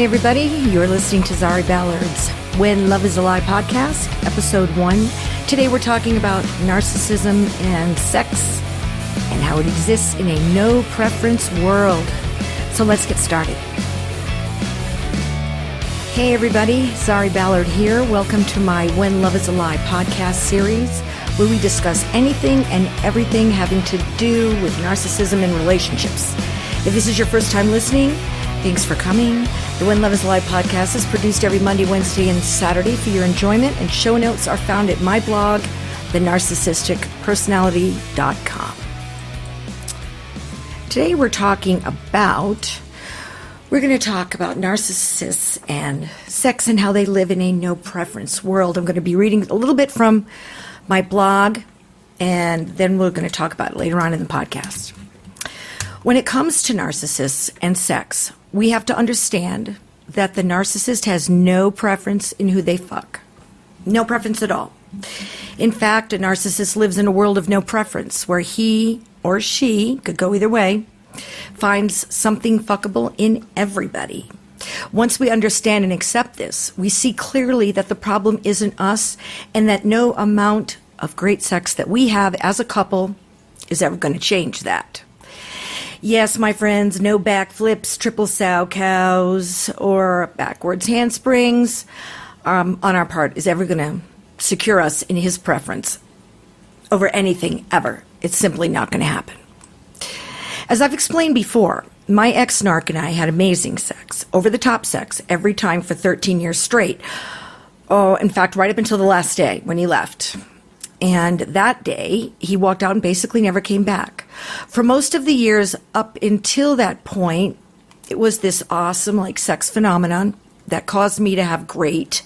Hi, everybody. You're listening to Zari Ballard's When Love is a Lie podcast, episode 1. Today we're talking about narcissism and sex and how it exists in a no-preference world. So let's get started. Hey, everybody. Zari Ballard here. Welcome to my When Love is a Lie podcast series, where we discuss anything and everything having to do with narcissism and relationships. If this is your first time listening, thanks for coming. The When Love is a Lie podcast is produced every Monday, Wednesday, and Saturday for your enjoyment, and show notes are found at my blog, thenarcissisticpersonality.com. Today we're going to talk about narcissists and sex and how they live in a no-preference world. I'm going to be reading a little bit from my blog, and then we're going to talk about it later on in the podcast. When it comes to narcissists and sex, we have to understand that the narcissist has no preference in who they fuck. No preference at all. In fact, a narcissist lives in a world of no preference, where he or she, could go either way, finds something fuckable in everybody. Once we understand and accept this, we see clearly that the problem isn't us, and that no amount of great sex that we have as a couple is ever going to change that. Yes, my friends, no backflips, triple sow cows, or backwards handsprings on our part is ever going to secure us in his preference over anything ever. It's simply not going to happen. As I've explained before, my ex-narc and I had amazing sex, over-the-top sex, every time for 13 years straight. Oh, in fact, right up until the last day when he left. And that day, he walked out and basically never came back. For most of the years up until that point, it was this awesome, sex phenomenon that caused me to have great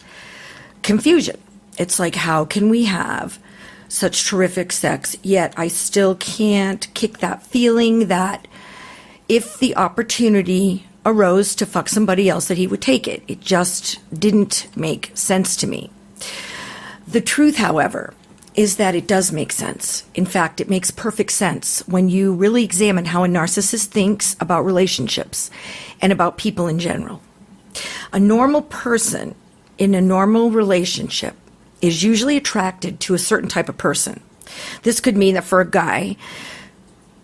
confusion. It's like, how can we have such terrific sex, yet I still can't kick that feeling that if the opportunity arose to fuck somebody else, that he would take it. It just didn't make sense to me. The truth, however, is that it does make sense. In fact, it makes perfect sense when you really examine how a narcissist thinks about relationships and about people in general. A normal person in a normal relationship is usually attracted to a certain type of person. This could mean that for a guy,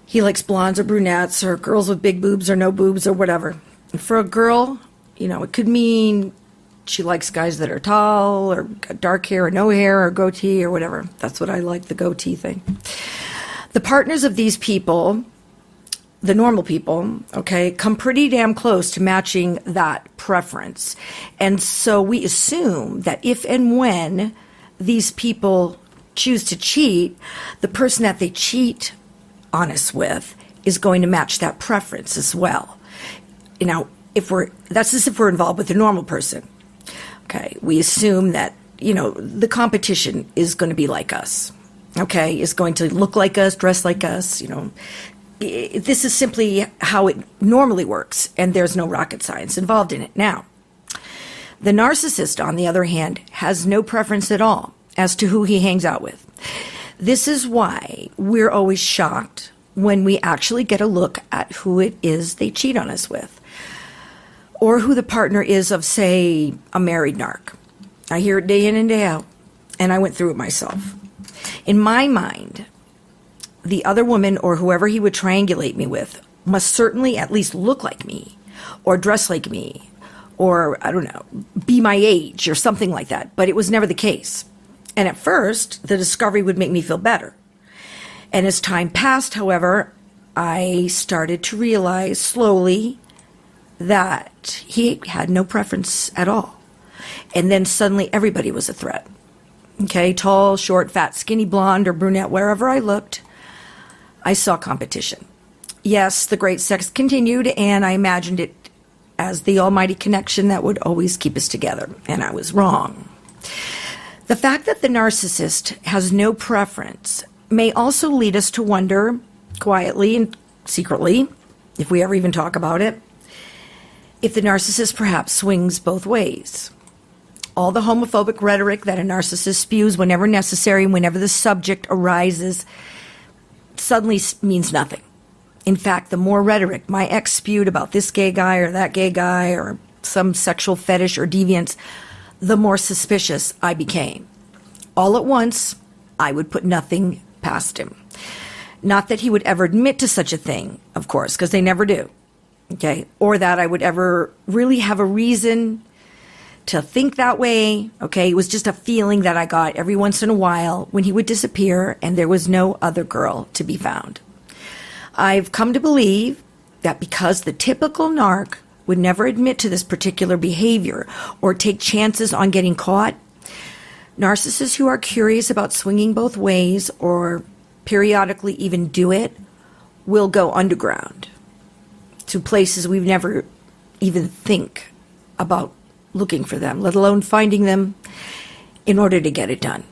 he likes blondes or brunettes or girls with big boobs or no boobs or whatever. And for a girl, it could mean she likes guys that are tall or got dark hair or no hair or goatee or whatever. That's what I like, the goatee thing. The partners of these people, the normal people, come pretty damn close to matching that preference. And so we assume that if and when these people choose to cheat, the person that they cheat on us with is going to match that preference as well. That's just if we're involved with a normal person. We assume that, the competition is going to be like us, is going to look like us, dress like us, This is simply how it normally works, and there's no rocket science involved in it. Now, the narcissist, on the other hand, has no preference at all as to who he hangs out with. This is why we're always shocked when we actually get a look at who it is they cheat on us with, or who the partner is of, say, a married narc. I hear it day in and day out, and I went through it myself. In my mind, the other woman or whoever he would triangulate me with must certainly at least look like me, or dress like me, or, I don't know, be my age, or something like that. But it was never the case. And at first, the discovery would make me feel better. And as time passed, however, I started to realize slowly that he had no preference at all. And then suddenly everybody was a threat. Tall, short, fat, skinny, blonde, or brunette, wherever I looked, I saw competition. Yes, the great sex continued, and I imagined it as the almighty connection that would always keep us together. And I was wrong. The fact that the narcissist has no preference may also lead us to wonder, quietly and secretly, if we ever even talk about it, if the narcissist perhaps swings both ways. All the homophobic rhetoric that a narcissist spews whenever necessary, whenever the subject arises, suddenly means nothing. In fact, the more rhetoric my ex spewed about this gay guy or that gay guy, or some sexual fetish or deviance, the more suspicious I became. All at once, I would put nothing past him. Not that he would ever admit to such a thing, of course, because they never do. Okay? Or that I would ever really have a reason to think that way. Okay? It was just a feeling that I got every once in a while when he would disappear and there was no other girl to be found. I've come to believe that because the typical narc would never admit to this particular behavior or take chances on getting caught, narcissists who are curious about swinging both ways or periodically even do it will go underground to places we've never even think about looking for them, let alone finding them in order to get it done.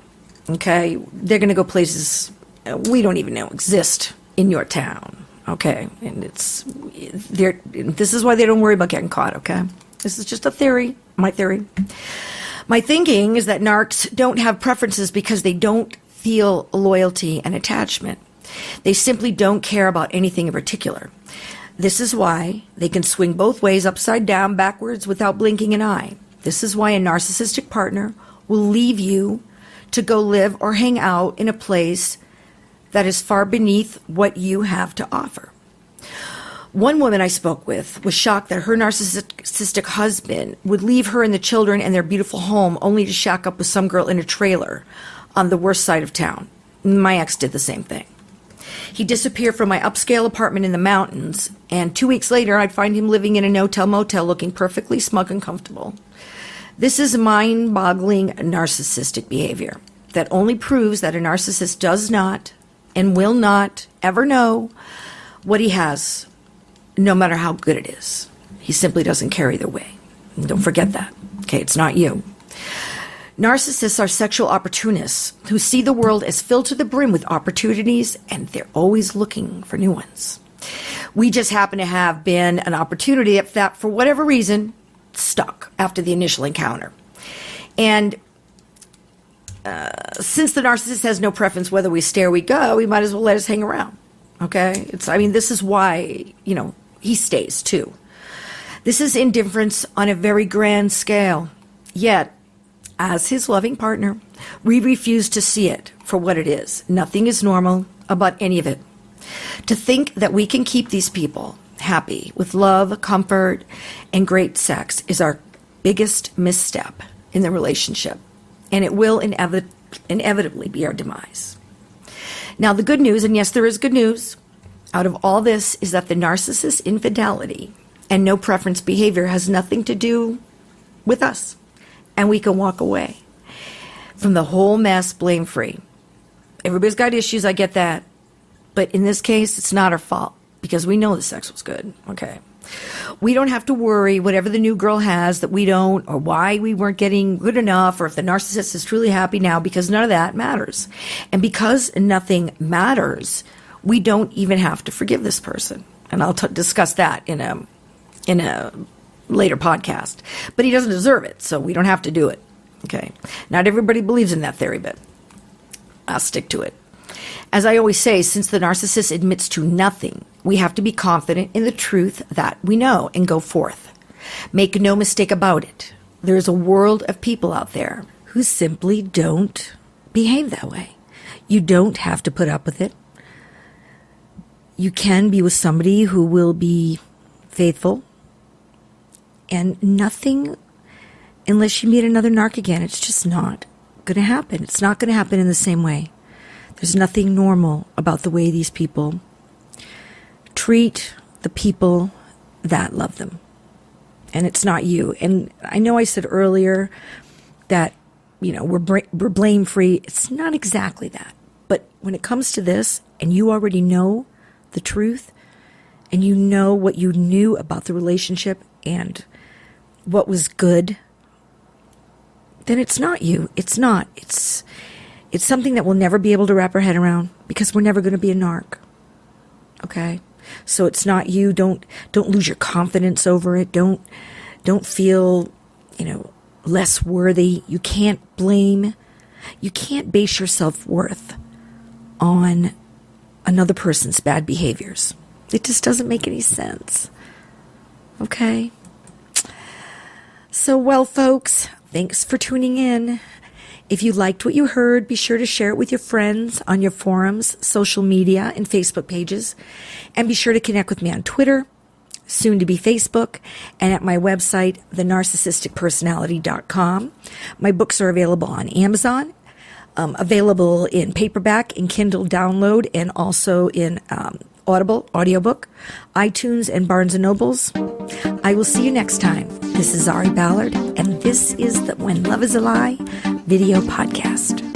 Okay? They're going to go places we don't even know exist in your town. Okay? And this is why they don't worry about getting caught. Okay? This is just a theory, my theory. My thinking is that narcs don't have preferences because they don't feel loyalty and attachment. They simply don't care about anything in particular. This is why they can swing both ways, upside down, backwards, without blinking an eye. This is why a narcissistic partner will leave you to go live or hang out in a place that is far beneath what you have to offer. One woman I spoke with was shocked that her narcissistic husband would leave her and the children and their beautiful home only to shack up with some girl in a trailer on the worst side of town. My ex did the same thing. He'd disappear from my upscale apartment in the mountains, and 2 weeks later I'd find him living in a no-tell-motel looking perfectly smug and comfortable. This is mind-boggling narcissistic behavior that only proves that a narcissist does not and will not ever know what he has, no matter how good it is. He simply doesn't care either way. And don't forget that. Okay, it's not you. Narcissists are sexual opportunists who see the world as filled to the brim with opportunities, and they're always looking for new ones. We just happen to have been an opportunity that, for whatever reason, stuck after the initial encounter. And since the narcissist has no preference whether we stay or we go, we might as well let us hang around. Okay? This is why, he stays too. This is indifference on a very grand scale. Yet, as his loving partner, we refuse to see it for what it is. Nothing is normal about any of it. To think that we can keep these people happy with love, comfort, and great sex is our biggest misstep in the relationship, and it will inevitably be our demise. Now, the good news, and yes, there is good news, out of all this is that the narcissist's infidelity and no preference behavior has nothing to do with us. And we can walk away from the whole mess blame-free. Everybody's got issues, I get that. But in this case, it's not our fault because we know the sex was good, okay? We don't have to worry whatever the new girl has that we don't, or why we weren't getting good enough, or if the narcissist is truly happy now, because none of that matters. And because nothing matters, we don't even have to forgive this person. And I'll discuss that in a later podcast. But he doesn't deserve it, so we don't have to do it. Okay. Not everybody believes in that theory, but I'll stick to it. As I always say, since the narcissist admits to nothing, we have to be confident in the truth that we know and go forth. Make no mistake about it. There is a world of people out there who simply don't behave that way. You don't have to put up with it. You can be with somebody who will be faithful, and nothing, unless you meet another narc again, it's just not going to happen. It's not going to happen in the same way. There's nothing normal about the way these people treat the people that love them. And it's not you. And I know I said earlier that, we're blame-free. It's not exactly that. But when it comes to this, and you already know the truth, and you know what you knew about the relationship and what was good, then it's not you. It's not. It's something that we'll never be able to wrap our head around because we're never going to be a narc. Okay? So it's not you. Don't lose your confidence over it. Don't feel, less worthy. You can't blame. You can't base your self-worth on another person's bad behaviors. It just doesn't make any sense. Okay? So, well, folks, thanks for tuning in. If you liked what you heard, be sure to share it with your friends on your forums, social media, and Facebook pages. And be sure to connect with me on Twitter, soon to be Facebook, and at my website, thenarcissisticpersonality.com. My books are available on Amazon, available in paperback and Kindle download, and also in Audible, audiobook, iTunes, and Barnes & Nobles. I will see you next time. This is Zari Ballard, and this is the When Love is a Lie video podcast.